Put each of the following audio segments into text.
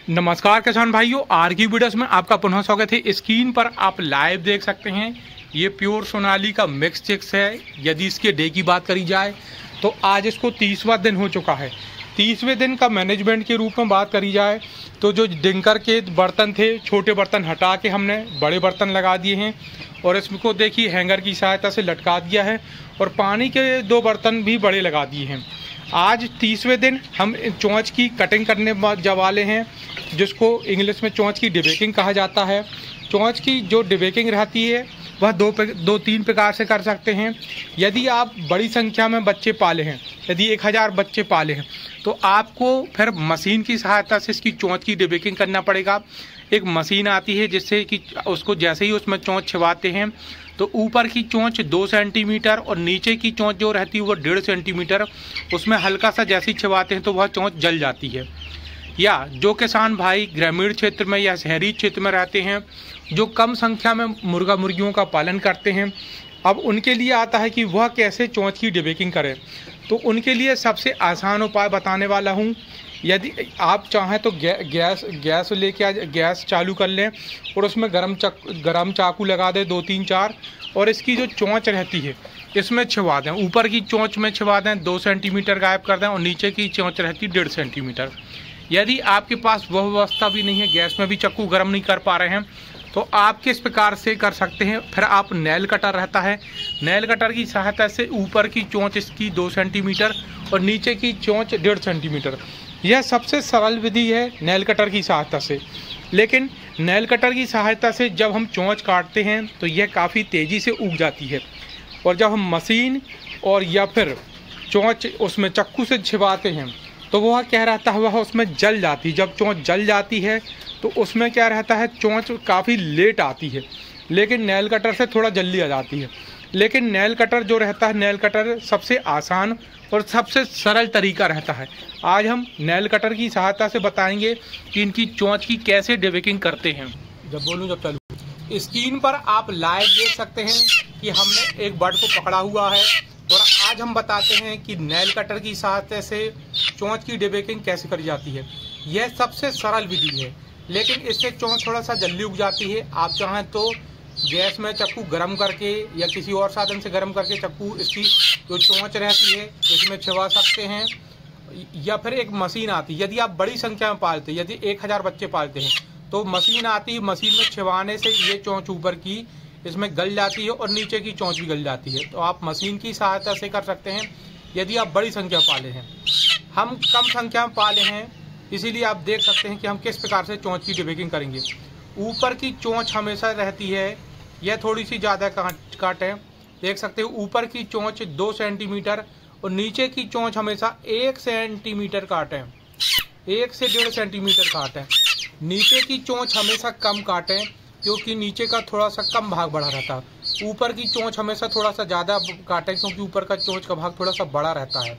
नमस्कार किसान भाइयों, आज की वीडियोस में आपका पुनः स्वागत है। स्क्रीन पर आप लाइव देख सकते हैं, ये प्योर सोनाली का मिक्स चिक्स है। यदि इसके डे की बात करी जाए तो आज इसको 30वां दिन हो चुका है। 30वें दिन का मैनेजमेंट के रूप में बात करी जाए तो जो डिंकर के बर्तन थे, छोटे बर्तन हटा के हमने बड़े बर्तन लगा दिए हैं और इसको देखिए हैंगर की सहायता से लटका दिया है और पानी के 2 बर्तन भी बड़े लगा दिए हैं। आज 30वें दिन हम चोंच की कटिंग करने वाले हैं, जिसको इंग्लिश में चोंच की डिबेकिंग कहा जाता है। चोंच की जो डिबेकिंग रहती है वह दो तीन प्रकार से कर सकते हैं। यदि आप बड़ी संख्या में बच्चे पाले हैं, यदि 1000 बच्चे पाले हैं, तो आपको फिर मशीन की सहायता से इसकी चोंच की डिबेकिंग करना पड़ेगा। एक मशीन आती है जिससे कि उसको जैसे ही उसमें चोंच छिपाते हैं तो ऊपर की चोंच 2 सेंटीमीटर और नीचे की चोंच जो रहती है वो 1.5 सेंटीमीटर, उसमें हल्का सा जैसे ही छिपाते हैं तो वह चोंच जल जाती है। या जो किसान भाई ग्रामीण क्षेत्र में या शहरी क्षेत्र में रहते हैं, जो कम संख्या में मुर्गा मुर्गियों का पालन करते हैं, अब उनके लिए आता है कि वह कैसे चोंच की डिबेकिंग करें। तो उनके लिए सबसे आसान उपाय बताने वाला हूँ। यदि आप चाहें तो गैस लेके गैस चालू कर लें और उसमें गरम चाकू लगा दें 2-3-4 और इसकी जो चोंच रहती है इसमें छिपा दें। ऊपर की चोंच में छिपा दें, 2 सेंटीमीटर गायब कर दें और नीचे की चोंच रहती 1.5 सेंटीमीटर। यदि आपके पास वह व्यवस्था भी नहीं है, गैस में भी चाकू गर्म नहीं कर पा रहे हैं, तो आप किस प्रकार से कर सकते हैं। फिर आप नेल कटर रहता है, नेल कटर की सहायता से ऊपर की चोंच इसकी 2 सेंटीमीटर और नीचे की चोंच 1.5 सेंटीमीटर। यह सबसे सरल विधि है नेल कटर की सहायता से। लेकिन नेल कटर की सहायता से जब हम चोंच काटते हैं तो यह काफ़ी तेज़ी से उग जाती है और जब हम मशीन और या फिर चोंच उसमें चाकू से छिपाते हैं तो वह क्या रहता है, वह उसमें जल जाती है। जब चोंच जल जाती है तो उसमें क्या रहता है, चोंच काफ़ी लेट आती है, लेकिन नेल कटर से थोड़ा जल्दी आ जाती है। लेकिन नेल कटर जो रहता है, नेल कटर सबसे आसान और सबसे सरल तरीका रहता है। आज हम नेल कटर की सहायता से बताएंगे कि इनकी चोंच की कैसे डिबेकिंग करते हैं। जब बोलूँ जब चालू। स्क्रीन पर आप लाइव देख सकते हैं कि हमने एक बर्ड को पकड़ा हुआ है और आज हम बताते हैं कि नेल कटर की सहायता से चोंच की डिबेकिंग कैसे करी जाती है। यह सबसे सरल विधि है, लेकिन इससे चोंच थोड़ा सा जल्दी उग जाती है। आप चाहें तो गैस में चाकू गर्म करके या किसी और साधन से गर्म करके चाकू इसकी जो चोंच रहती है इसमें छिपा सकते हैं। या फिर एक मशीन आती है, यदि आप बड़ी संख्या में पालते हैं, यदि 1000 बच्चे पालते हैं तो मशीन आती है, मशीन में छिपाने से ये चोंच ऊपर की इसमें गल जाती है और नीचे की चोंच भी गल जाती है। तो आप मशीन की सहायता से कर सकते हैं यदि आप बड़ी संख्या पाले हैं। हम कम संख्या में पाले हैं, इसीलिए आप देख सकते हैं कि हम किस प्रकार से चोंच की डिबेकिंग करेंगे। ऊपर की चोंच हमेशा रहती है, यह थोड़ी सी ज़्यादा काटें, देख सकते हो ऊपर की चोंच 2 सेंटीमीटर और नीचे की चोंच हमेशा 1 सेंटीमीटर काटें, 1 से 1.5 सेंटीमीटर काटें। नीचे की चोंच हमेशा कम काटें क्योंकि नीचे का थोड़ा सा कम भाग बड़ा रहता है। ऊपर की चोंच हमेशा थोड़ा सा ज़्यादा काटें क्योंकि ऊपर का चोंच का भाग थोड़ा सा बड़ा रहता है।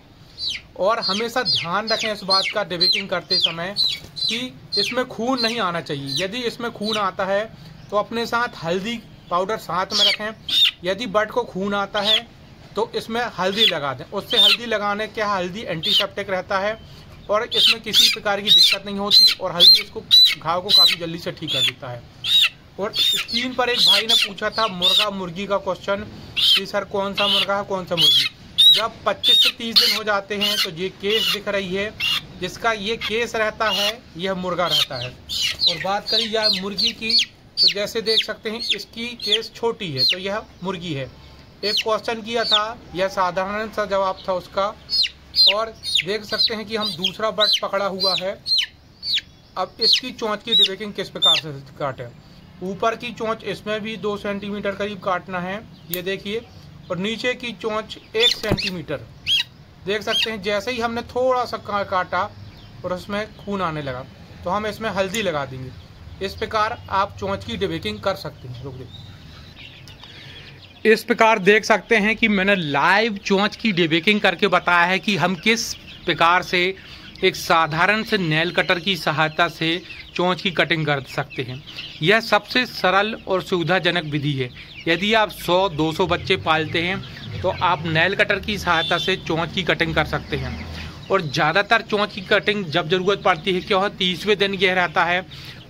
और हमेशा ध्यान रखें इस बात का डिबेकिंग करते समय कि इसमें खून नहीं आना चाहिए। यदि इसमें खून आता है तो अपने साथ हल्दी पाउडर साथ में रखें। यदि बर्ड को खून आता है तो इसमें हल्दी लगा दें। उससे हल्दी लगाने के हल्दी एंटीसेप्टिक रहता है और इसमें किसी प्रकार की दिक्कत नहीं होती और हल्दी इसको घाव को काफ़ी जल्दी से ठीक कर देता है। और स्क्रीन पर एक भाई ने पूछा था मुर्गा मुर्गी का क्वेश्चन कि सर कौन सा मुर्गा है कौन सा मुर्गी। जब 25 से 30 दिन हो जाते हैं तो ये केस दिख रही है, जिसका ये केस रहता है यह मुर्गा रहता है। और बात करी जाए मुर्गी की तो जैसे देख सकते हैं इसकी केस छोटी है तो यह मुर्गी है। एक क्वेश्चन किया था, यह साधारण सा जवाब था उसका। और देख सकते हैं कि हम दूसरा बर्ड पकड़ा हुआ है। अब इसकी चोंच की डिबेकिंग किस प्रकार से काटें। ऊपर की चोंच इसमें भी 2 सेंटीमीटर करीब काटना है, ये देखिए, और नीचे की चोंच 1 सेंटीमीटर। देख सकते हैं जैसे ही हमने थोड़ा सा काटा और उसमें खून आने लगा तो हम इसमें हल्दी लगा देंगे। इस प्रकार आप चोंच की डिबेकिंग कर सकते हैं। इस प्रकार देख सकते हैं कि मैंने लाइव चोंच की डिबेकिंग करके बताया है कि हम किस प्रकार से एक साधारण से नेल कटर की सहायता से चोंच की कटिंग कर सकते हैं। यह सबसे सरल और सुविधाजनक विधि है। यदि आप 100-200 बच्चे पालते हैं तो आप नेल कटर की सहायता से चोंच की कटिंग कर सकते हैं। और ज़्यादातर चोंच की कटिंग जब ज़रूरत पड़ती है क्या 30वें दिन यह रहता है,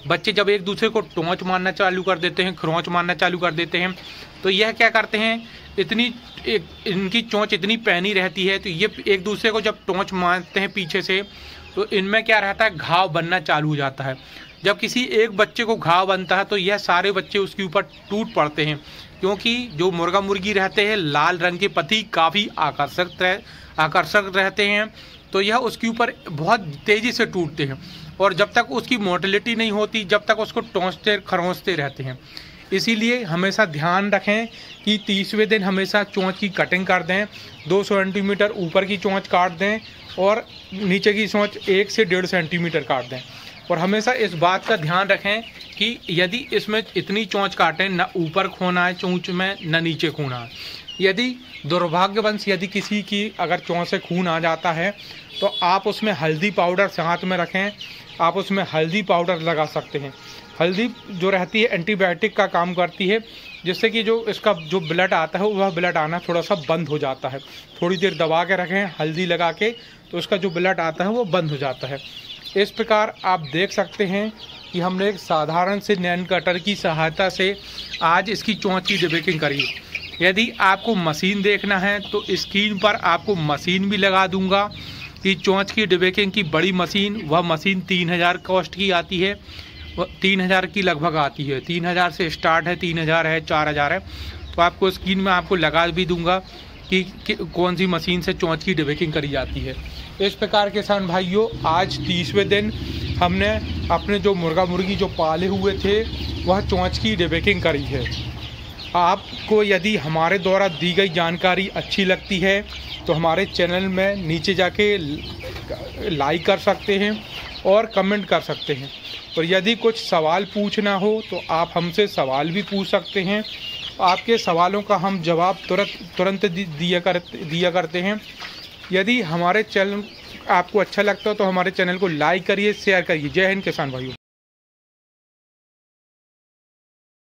बच्चे जब एक दूसरे को टोंच मारना चालू कर देते हैं, खरोंच मारना चालू कर देते हैं, तो यह क्या करते हैं, इनकी चोंच इतनी पैनी रहती है, तो ये एक दूसरे को जब टोंच मारते हैं पीछे से, तो इनमें क्या रहता है, घाव बनना चालू हो जाता है। जब किसी एक बच्चे को घाव बनता है तो यह सारे बच्चे उसके ऊपर टूट पड़ते हैं, क्योंकि जो मुर्गा मुर्गी रहते हैं लाल रंग के पति काफ़ी आकर्षक रहते हैं, तो यह उसके ऊपर बहुत तेज़ी से टूटते हैं और जब तक उसकी मोर्टेलिटी नहीं होती जब तक उसको टोंचते खरोंचते रहते हैं। इसीलिए हमेशा ध्यान रखें कि 30वें दिन हमेशा चोंच की कटिंग कर दें, 2 सेंटीमीटर ऊपर की चोंच काट दें और नीचे की चोंच 1 से 1.5 सेंटीमीटर काट दें। और हमेशा इस बात का ध्यान रखें कि यदि इसमें इतनी चोंच काटें, न ऊपर खोना है चोंच में न नीचे खोना है। यदि दुर्भाग्यवश यदि किसी की अगर चोंच से खून आ जाता है तो आप उसमें हल्दी पाउडर साथ में रखें, आप उसमें हल्दी पाउडर लगा सकते हैं। हल्दी जो रहती है एंटीबायोटिक का काम करती है, जिससे कि जो इसका जो ब्लड आता है वह ब्लड आना थोड़ा सा बंद हो जाता है। थोड़ी देर दबा के रखें हल्दी लगा के, तो उसका जो ब्लड आता है वो बंद हो जाता है। इस प्रकार आप देख सकते हैं कि हमने एक साधारण से नैन कटर की सहायता से आज इसकी चोंच की डिबेकिंग करी। यदि आपको मशीन देखना है तो स्क्रीन पर आपको मशीन भी लगा दूंगा कि चोंच की डिबेकिंग की बड़ी मशीन, वह मशीन 3000 कॉस्ट की आती है, 3000 की लगभग आती है। 3000 से स्टार्ट है, 3000 है, 4000 है। तो आपको स्क्रीन में आपको लगा भी दूंगा कि कौन सी मशीन से चोंच की डिबेकिंग करी जाती है। इस प्रकार किसान भाइयों, आज 30वें दिन हमने अपने जो मुर्गा मुर्गी जो पाले हुए थे वह चोंच की डिबेकिंग करी है। आपको यदि हमारे द्वारा दी गई जानकारी अच्छी लगती है तो हमारे चैनल में नीचे जाके लाइक कर सकते हैं और कमेंट कर सकते हैं। और यदि कुछ सवाल पूछना हो तो आप हमसे सवाल भी पूछ सकते हैं। आपके सवालों का हम जवाब तुरंत दिया करते हैं। यदि हमारे चैनल आपको अच्छा लगता हो तो हमारे चैनल को लाइक करिए, शेयर करिए। जय हिंद किसान भाइयों।